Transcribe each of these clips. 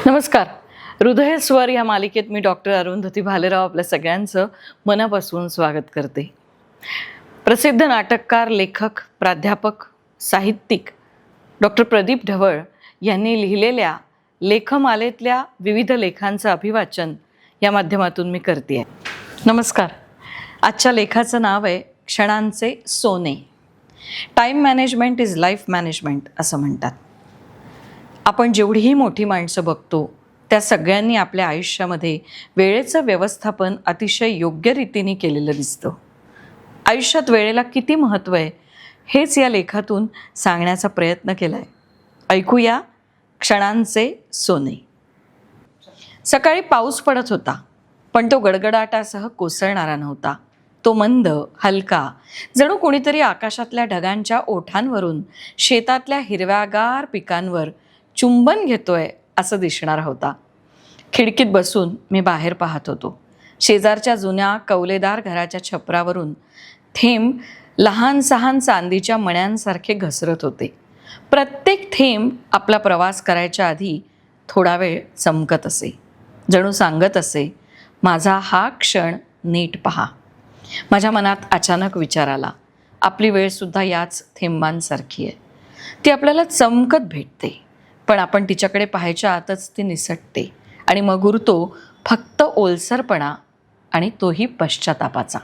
नमस्कार. हृदय स्वर या मालिकेत मी डॉक्टर अरुंधती भालेराव आपल्या सगळ्यांचं मनापासून स्वागत करते. प्रसिद्ध नाटककार, लेखक, प्राध्यापक, साहित्यिक डॉक्टर प्रदीप ढवळ यांनी लिहिलेल्या लेखमालेतल्या विविध लेखांचं अभिवाचन या माध्यमातून मी करते आहे. नमस्कार. आजच्या लेखाचं नाव आहे क्षणांचे सोने. Time management is life management असं म्हणतात. आपण जेवढीही मोठी माणसं बघतो त्या सगळ्यांनी आपल्या आयुष्यामध्ये वेळेचं व्यवस्थापन अतिशय योग्य रीतीने केलेलं दिसतं. आयुष्यात वेळेला किती महत्त्व आहे हेच या लेखातून सांगण्याचा प्रयत्न केला आहे. ऐकूया क्षणांचे सोने. सकाळी पाऊस पडत होता, पण तो गडगडाटासह कोसळणारा नव्हता. तो मंद, हलका, जणू कोणीतरी आकाशातल्या ढगांच्या ओठांवरून शेतातल्या हिरव्यागार पिकांवर चुंबन घेतोय असं दिसणार होता. खिडकीत बसून मी बाहेर पाहत होतो. शेजारच्या जुन्या कौलेदार घराच्या छपरावरून थेंब लहान सहान चांदीच्या मण्यांसारखे घसरत होते. प्रत्येक थेंब आपला प्रवास करायच्या आधी थोडा वेळ चमकत असे, जणू सांगत असे, माझा हा क्षण नीट पहा. माझ्या मनात अचानक विचार आला, आपली वेळसुद्धा याच थेंबांसारखी आहे. ती आपल्याला चमकत भेटते, पण आपण तिच्याकडे पाहायच्या आतच ती निसटते आणि मग उरतो फक्त ओलसरपणा, आणि तोही पश्चातापाचा.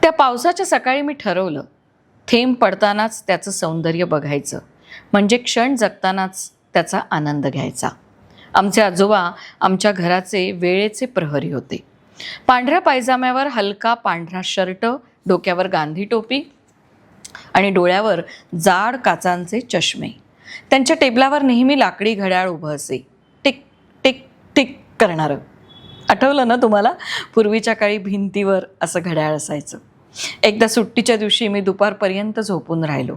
त्या पावसाच्या सकाळी मी ठरवलं, थेंब पडतानाच त्याचं सौंदर्य बघायचं, म्हणजे क्षण जगतानाच त्याचा आनंद घ्यायचा. आमचे आजोबा आमच्या घराचे वेळेचे प्रहरी होते. पांढऱ्या पायजाम्यावर हलका पांढरा शर्ट, डोक्यावर गांधी टोपी आणि डोळ्यावर जाड काचांचे चष्मे. त्यांच्या टेबलावर नेहमी लाकडी घड्याळ उभं असे, टिक टिक टिक करणारं. आठवलं ना तुम्हाला? पूर्वीच्या काळी भिंतीवर असं घड्याळ असायचं. एकदा सुट्टीच्या दिवशी मी दुपारपर्यंत झोपून राहिलो.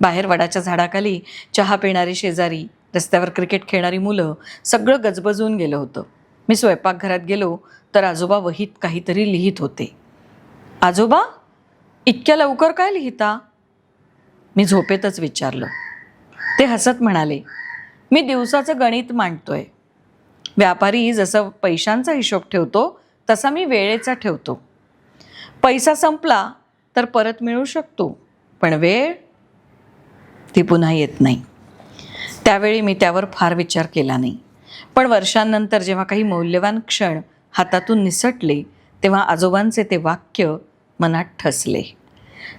बाहेर वडाच्या झाडाखाली चहा पिणारी शेजारी, रस्त्यावर क्रिकेट खेळणारी मुलं, सगळं गजबजून गेलं होतं. मी स्वयंपाकघरात गेलो तर आजोबा वहीत काहीतरी लिहित होते. आजोबा, इतक्या लवकर काय लिहिता? मी झोपेतच विचारलं. ते हसत म्हणाले, मी दिवसाचं गणित मांडतोय. व्यापारी जसं पैशांचा हिशोब ठेवतो तसा मी वेळेचा ठेवतो. पैसा संपला तर परत मिळू शकतो, पण वेळ ती पुन्हा येत नाही. त्यावेळी मी त्यावर फार विचार केला नाही, पण वर्षांनंतर जेव्हा काही मौल्यवान क्षण हातातून निसटले तेव्हा आजोबांचे ते वाक्य मनात ठसले,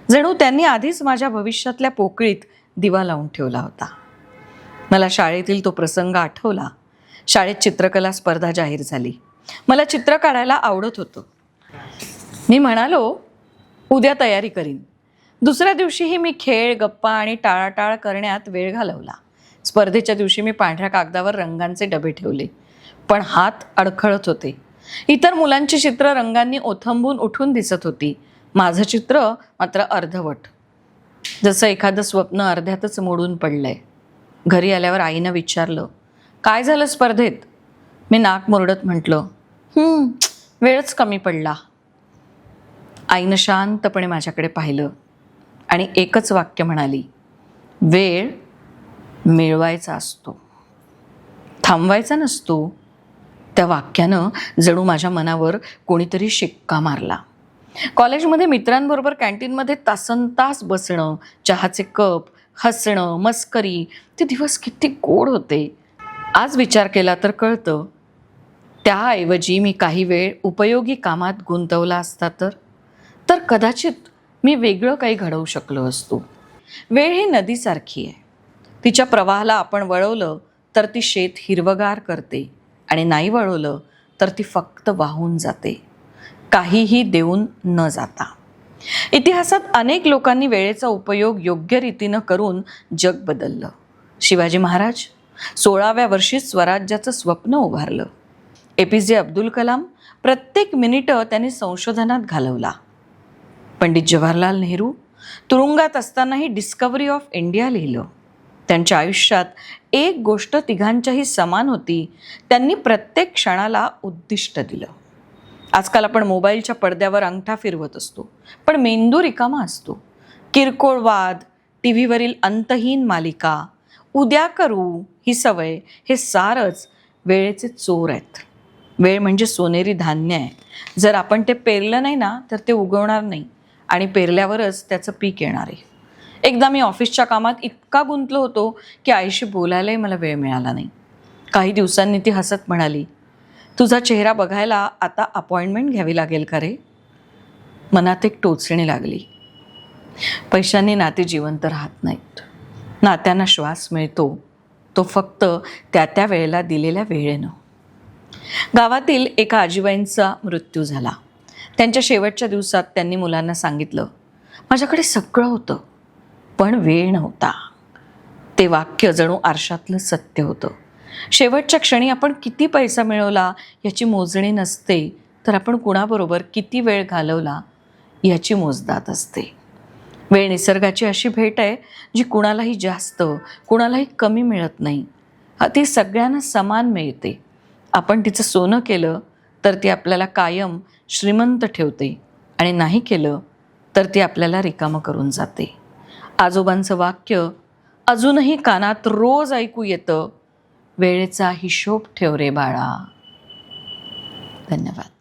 जणू त्यांनी आधीच माझ्या भविष्यातल्या पोकळीत दिवा लावून ठेवला होता. मला शाळेतील तो प्रसंग आठवला. शाळेत चित्रकला स्पर्धा जाहीर झाली. मला चित्र काढायला आवडत होतं. मी म्हणालो, उद्या तयारी करीन. दुसऱ्या दिवशीही मी खेळ, गप्पा आणि टाळाटाळ करण्यात वेळ घालवला. स्पर्धेच्या दिवशी मी पांढऱ्या कागदावर रंगांचे डबे ठेवले, पण हात अडखळत होते. इतर मुलांची चित्र रंगांनी ओथंबून उठून दिसत होती. माझं चित्र मात्र अर्धवट, जसं एखादं स्वप्न अर्ध्यातच मोडून पडलंय. घरी आल्यावर आईनं विचारलं, काय झालं स्पर्धेत? मी नाक मुरडत म्हटलं, वेळच कमी पडला. आईनं शांतपणे माझ्याकडे पाहिलं आणि एकच वाक्य म्हणाली, वेळ मिळवायचा असतो, थांबवायचा नसतो. त्या वाक्यानं जणू माझ्या मनावर कोणीतरी शिक्का मारला. कॉलेजमध्ये मित्रांबरोबर कॅन्टीनमध्ये तासनतास बसणं, चहाचे कप, हसणं, मस्करी, ते दिवस किती गोड होते. आज विचार केला तर कळतं, त्याऐवजी मी काही वेळ उपयोगी कामात गुंतवला असता तर कदाचित मी वेगळं काही घडवू शकलो असतो. वेळ ही नदीसारखी आहे. तिच्या प्रवाहाला आपण वळवलं तर ती शेत हिरवगार करते आणि नाही वळवलं तर ती फक्त वाहून जाते, काहीही देऊन न जाता. इतिहासात अनेक लोकांनी वेळेचा उपयोग योग्य रीतीनं करून जग बदललं. शिवाजी महाराज 16व्या वर्षी स्वराज्याचं स्वप्न उभारलं. APJ अब्दुल कलाम प्रत्येक मिनिटं त्यांनी संशोधनात घालवला. पंडित जवाहरलाल नेहरू तुरुंगात असतानाही डिस्कव्हरी ऑफ इंडिया लिहिलं. त्यांच्या आयुष्यात एक गोष्ट तिघांच्याही समान होती, त्यांनी प्रत्येक क्षणाला उद्दिष्ट दिलं. आजकाल आपण मोबाईलच्या पडद्यावर अंगठा फिरवत असतो, पण मेंदू रिकामा असतो. किरकोळ वाद, टीव्हीवरील अंतहीन मालिका, उद्या करू ही सवय, हे सारच वेळेचे चोर आहेत. वेळ म्हणजे सोनेरी धान्य आहे. जर आपण ते पेरलं नाही ना तर ते उगवणार नाही आणि पेरल्यावरच त्याचं पीक येणार आहे. एकदा मी ऑफिसच्या कामात इतका गुंतलो होतो की आईशी बोलायलाही मला वेळ मिळाला नाही. काही दिवसांनी ती हसत म्हणाली, तुझा चेहरा बघायला आता अपॉइंटमेंट घ्यावी लागेल का रे? मनात एक टोचणी लागली. पैशांनी नाते जिवंत राहत नाहीत. नात्यांना श्वास मिळतो तो फक्त त्या वेळेला दिलेल्या वेळेनं. गावातील एका आजीबाईंचा मृत्यू झाला. त्यांच्या शेवटच्या दिवसात त्यांनी मुलांना सांगितलं, माझ्याकडे सगळं होतं पण वेळ नव्हता. ते वाक्य जणू आरशातलं सत्य होतं. शेवटच्या क्षणी आपण किती पैसा मिळवला याची मोजणी नसते, तर आपण कुणाबरोबर किती वेळ घालवला याची मोजदात असते. वेळ निसर्गाची अशी भेट आहे जी कुणालाही जास्त कुणालाही कमी मिळत नाही. ती सगळ्यांना समान मिळते. आपण तिचं सोनं केलं तर ती आपल्याला कायम श्रीमंत ठेवते आणि नाही केलं तर ती आपल्याला रिकामं करून जाते. आजोबांचं वाक्य अजूनही कानात रोज ऐकू येतं, वेळेचा हिशोब ठेव रे बाळा. धन्यवाद.